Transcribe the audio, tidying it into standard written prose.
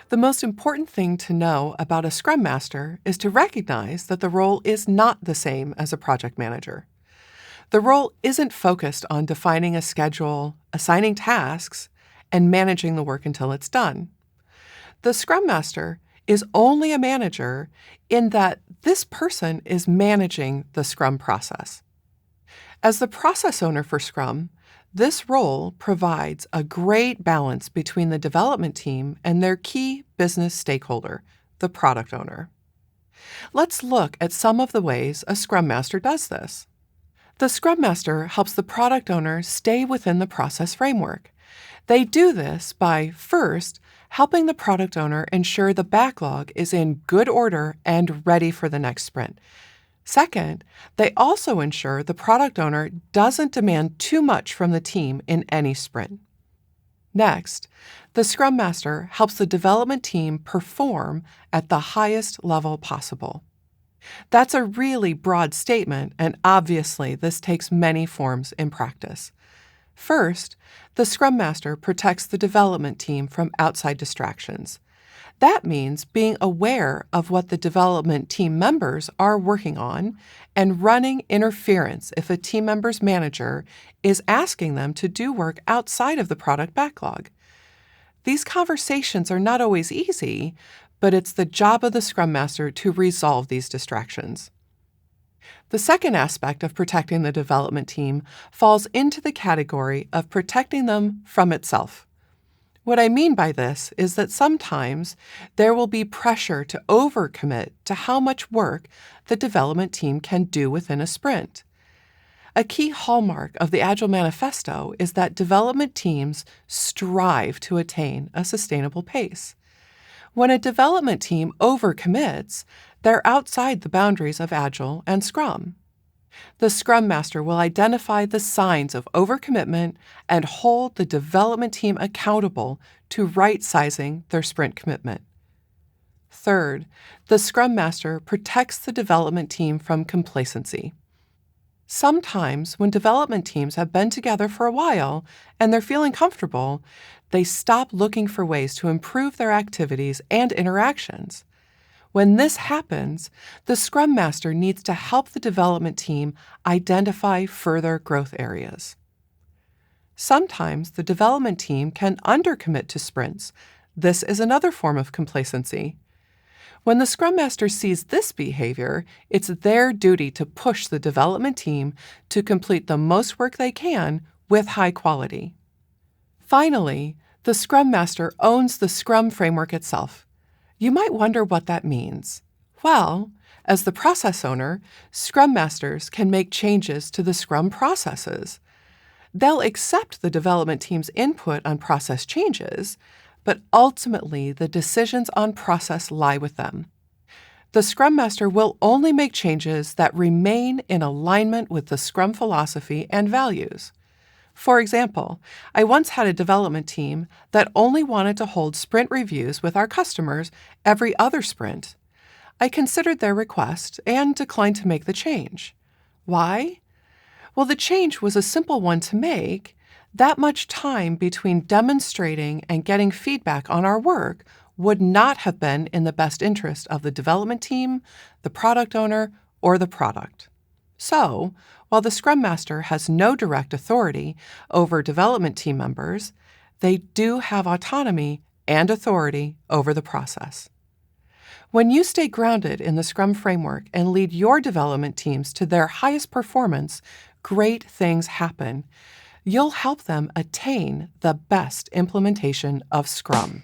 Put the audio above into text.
The most important thing to know about a Scrum Master is to recognize that the role is not the same as a project manager. The role isn't focused on defining a schedule, assigning tasks, and managing the work until it's done. The Scrum Master is only a manager in that this person is managing the Scrum process. As the process owner for Scrum, this role provides a great balance between the development team and their key business stakeholder, the product owner. Let's look at some of the ways a Scrum Master does this. The Scrum Master helps the product owner stay within the process framework. They do this by, first, helping the product owner ensure the backlog is in good order and ready for the next sprint. Second, they also ensure the product owner doesn't demand too much from the team in any sprint. Next, the Scrum Master helps the development team perform at the highest level possible. That's a really broad statement, and obviously this takes many forms in practice. First, the Scrum Master protects the development team from outside distractions. That means being aware of what the development team members are working on and running interference if a team member's manager is asking them to do work outside of the product backlog. These conversations are not always easy, but it's the job of the Scrum Master to resolve these distractions. The second aspect of protecting the development team falls into the category of protecting them from itself. What I mean by this is that sometimes there will be pressure to overcommit to how much work the development team can do within a sprint. A key hallmark of the Agile Manifesto is that development teams strive to attain a sustainable pace. When a development team overcommits, they're outside the boundaries of Agile and Scrum. The Scrum Master will identify the signs of overcommitment and hold the development team accountable to right-sizing their sprint commitment. Third, the Scrum Master protects the development team from complacency. Sometimes, when development teams have been together for a while and they're feeling comfortable, they stop looking for ways to improve their activities and interactions. When this happens, the Scrum Master needs to help the development team identify further growth areas. Sometimes the development team can undercommit to sprints. This is another form of complacency. When the Scrum Master sees this behavior, it's their duty to push the development team to complete the most work they can with high quality. Finally, the Scrum Master owns the Scrum framework itself. You might wonder what that means. Well, as the process owner, Scrum Masters can make changes to the Scrum processes. They'll accept the development team's input on process changes, but ultimately the decisions on process lie with them. The Scrum Master will only make changes that remain in alignment with the Scrum philosophy and values. For example, I once had a development team that only wanted to hold sprint reviews with our customers every other sprint. I considered their request and declined to make the change. Why? Well, the change was a simple one to make. That much time between demonstrating and getting feedback on our work would not have been in the best interest of the development team, the product owner, or the product. So, while the Scrum Master has no direct authority over development team members, they do have autonomy and authority over the process. When you stay grounded in the Scrum framework and lead your development teams to their highest performance, great things happen. You'll help them attain the best implementation of Scrum.